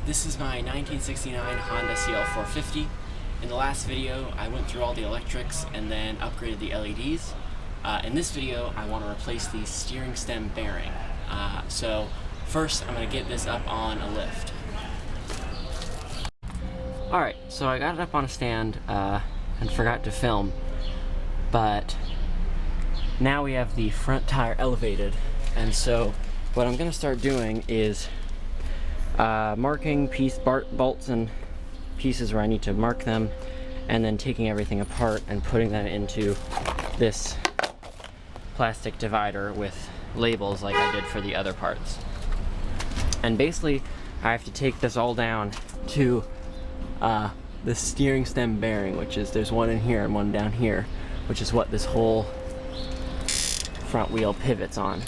This is my 1969 Honda CL450. In the last video, I went through all the electrics and then upgraded the LEDs. In this video, I want to replace the steering stem bearing. So first, I'm going to get this up on a lift. Alright, so I got it up on a stand and forgot to film, but now we have the front tire elevated, and so what I'm going to start doing is marking bolts and pieces where I need to mark them, and then taking everything apart and putting them into this plastic divider with labels like I did for the other parts. And basically I have to take this all down to the steering stem bearing, which is, there's one in here and one down here, which is what this whole front wheel pivots on.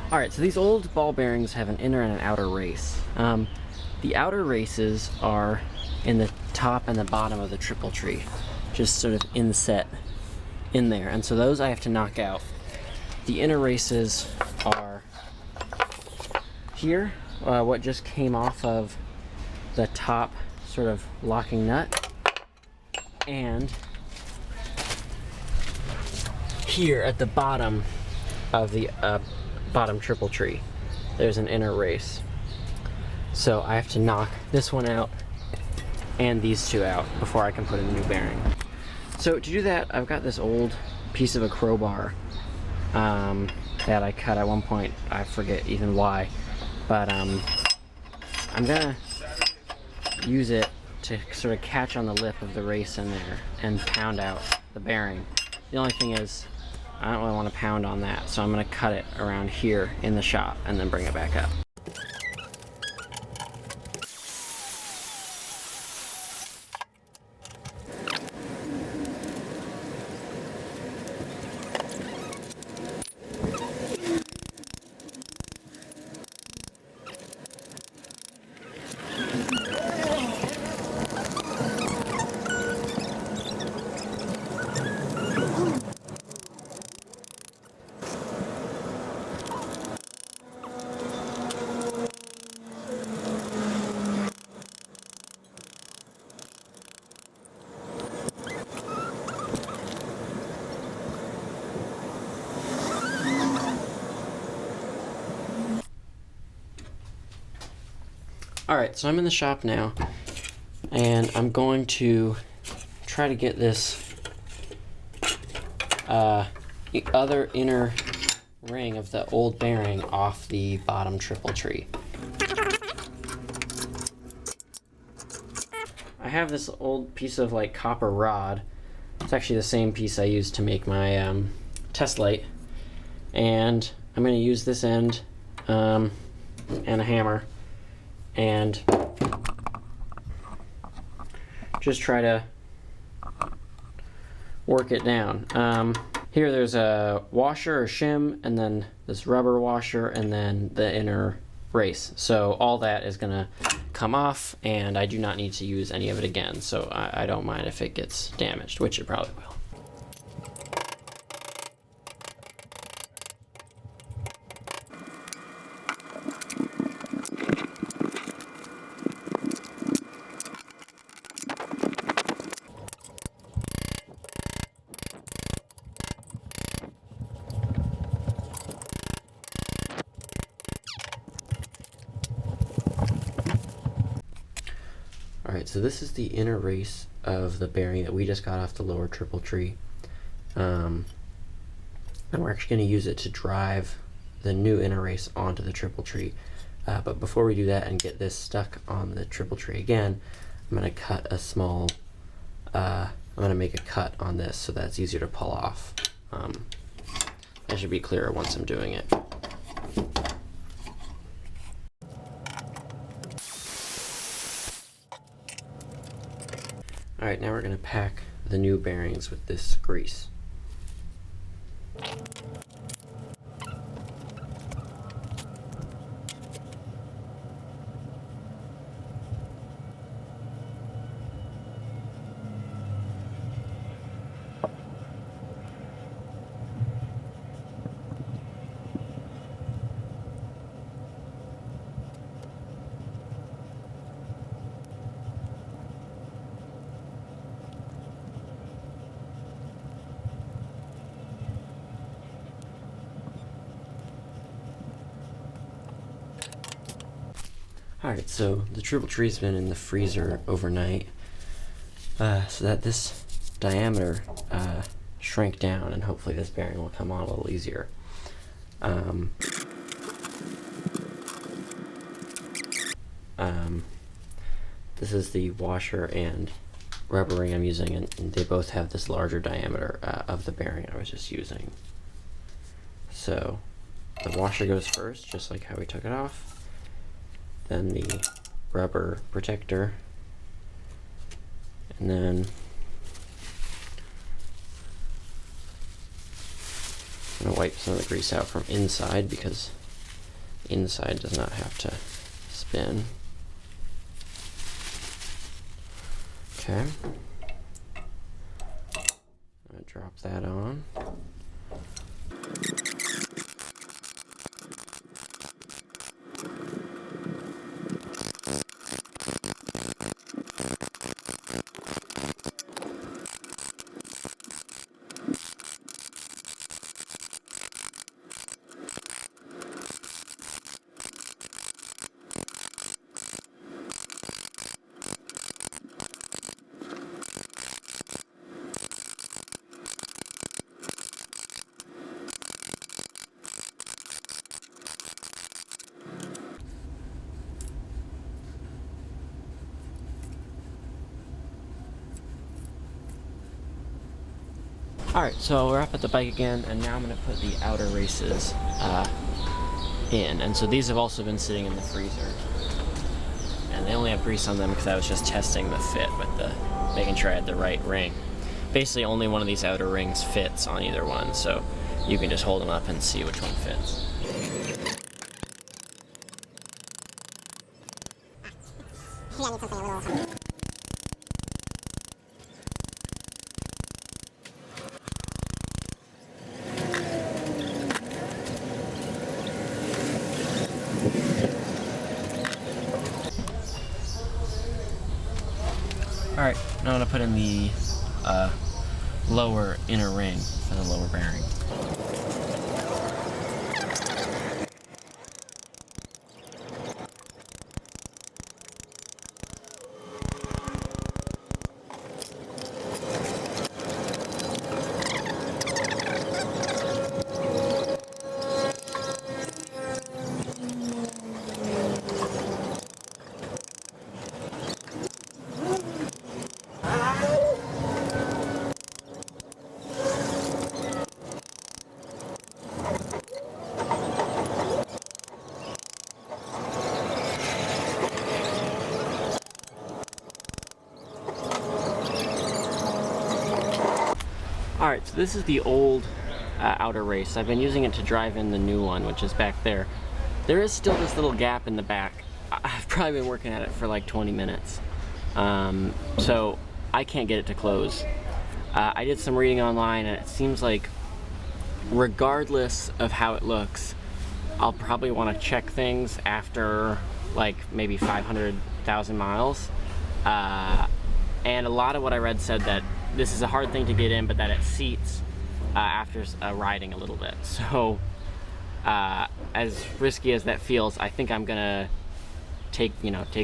Alright, so these old ball bearings have an inner and an outer race. The outer races are in the top and the bottom of the triple tree, just sort of inset in there, and so those I have to knock out. the inner races are here, what just came off of the top sort of locking nut, and here at the bottom of the bottom triple tree, there's an inner race. So I have to knock this one out and these two out before I can put in a new bearing. So to do that, I've got this old piece of a crowbar that I cut at one point. I forget even why, but I'm gonna use it to sort of catch on the lip of the race in there and pound out the bearing. The only thing is, I don't really want to pound on that, so I'm gonna cut it around here in the shop and then bring it back up. Alright, so I'm in the shop now, and I'm going to try to get this other inner ring of the old bearing off the bottom triple tree. I have this old piece of like copper rod. It's actually the same piece I used to make my test light, and I'm going to use this end and a hammer and just try to work it down. Here there's a washer, a shim, and then this rubber washer, and then the inner race. So all that is gonna come off, and I do not need to use any of it again, so I don't mind if it gets damaged, which it probably will. Alright, so this is the inner race of the bearing that we just got off the lower triple tree. And we're actually going to use it to drive the new inner race onto the triple tree. But before we do that and get this stuck on the triple tree again, I'm going to cut a small, I'm going to make a cut on this so that's easier to pull off. That should be clearer once I'm doing it. Alright, now we're going to pack the new bearings with this grease. Alright, so the triple tree's been in the freezer overnight, so that this diameter shrank down, and hopefully this bearing will come on a little easier. This is the washer and rubber ring I'm using, and they both have this larger diameter of the bearing I was just using. So the washer goes first, just like how we took it off. Then the rubber protector, and then I'm going to wipe some of the grease out from inside because inside does not have to spin. Okay, I'm going to drop that on. Alright, so we're up at the bike again, and now I'm going to put the outer races in. And so these have also been sitting in the freezer. And they only have grease on them because I was just testing the fit with making sure I had the right ring. Basically, only one of these outer rings fits on either one, so you can just hold them up and see which one fits. Yeah, I need something a little... Alright, now I'm going to put in the lower inner ring for the lower bearing. Alright, so this is the old outer race. I've been using it to drive in the new one, which is back there. There is still this little gap in the back. I've probably been working at it for like 20 minutes. So I can't get it to close. I did some reading online, and it seems like regardless of how it looks, I'll probably want to check things after like maybe 500,000 miles. And a lot of what I read said that this is a hard thing to get in, but that it seats after riding a little bit. So as risky as that feels, I think I'm gonna take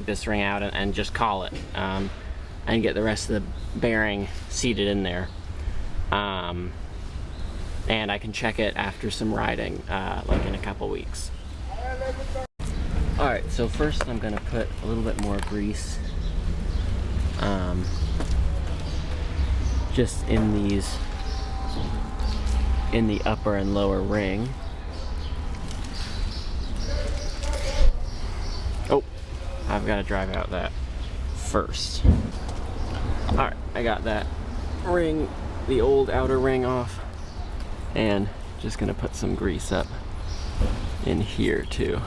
this ring out and just call it and get the rest of the bearing seated in there. And I can check it after some riding, like in a couple weeks. Alright, so first I'm gonna put a little bit more grease just in the upper and lower ring. Oh, I've got to drive out that first. Alright, I got that ring, the old outer ring off, and just gonna put some grease up in here too.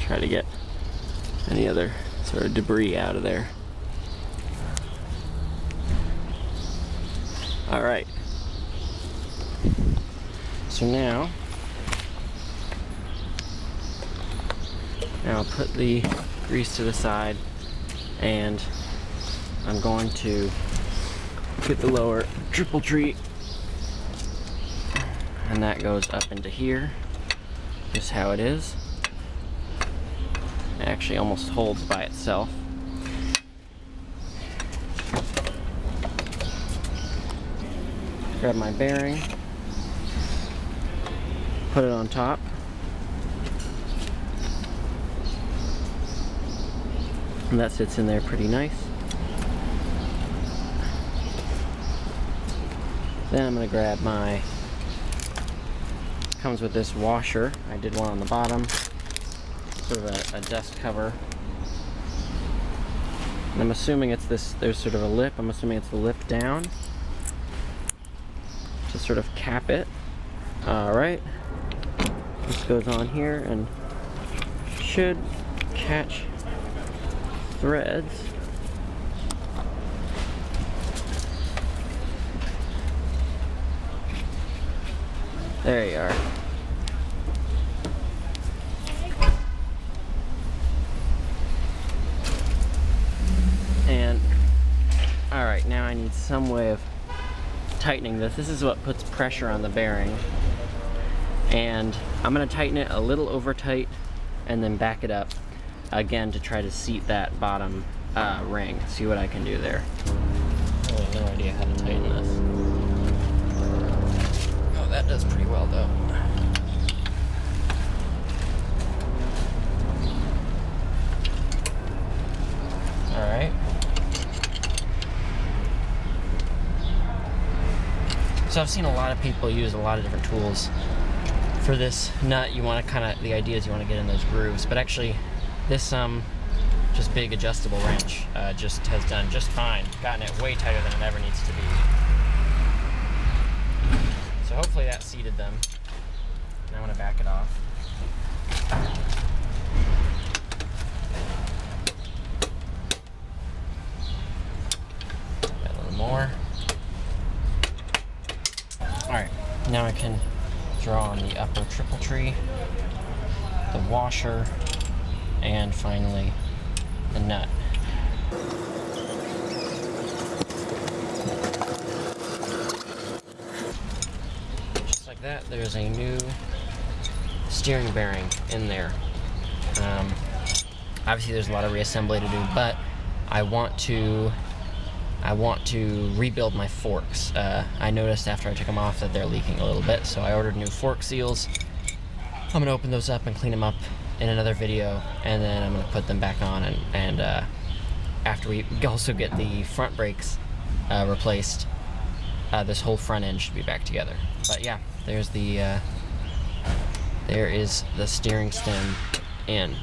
Try to get any other sort of debris out of there. Alright. So now I'll put the grease to the side, and I'm going to get the lower triple tree, and that goes up into here, just how it is. It actually almost holds by itself. Grab my bearing, put it on top. And that sits in there pretty nice. Then I'm going to grab comes with this washer. I did one on the bottom, sort of a dust cover. And I'm assuming it's this, there's sort of a lip, I'm assuming it's the lip down to sort of cap it. Alright, this goes on here and should catch threads. There you are. And alright, now I need some way of tightening this. This is what puts pressure on the bearing. And I'm going to tighten it a little over tight and then back it up again to try to seat that bottom ring. See what I can do there. I have no idea how to tighten this. Oh, that does pretty well though. So I've seen a lot of people use a lot of different tools for this nut. You want to the idea is you want to get in those grooves, but actually this just big adjustable wrench just has done just fine, gotten it way tighter than it ever needs to be. So hopefully that seated them. Now I'm going to back it off. Got a little more. Alright, now I can draw on the upper triple tree, the washer, and finally the nut. Just like that, there's a new steering bearing in there. Obviously there's a lot of reassembly to do, but I want to rebuild my forks. I noticed after I took them off that they're leaking a little bit, so I ordered new fork seals. I'm gonna open those up and clean them up in another video, and then I'm gonna put them back on, and after we also get the front brakes replaced, this whole front end should be back together. But yeah, there is the steering stem in.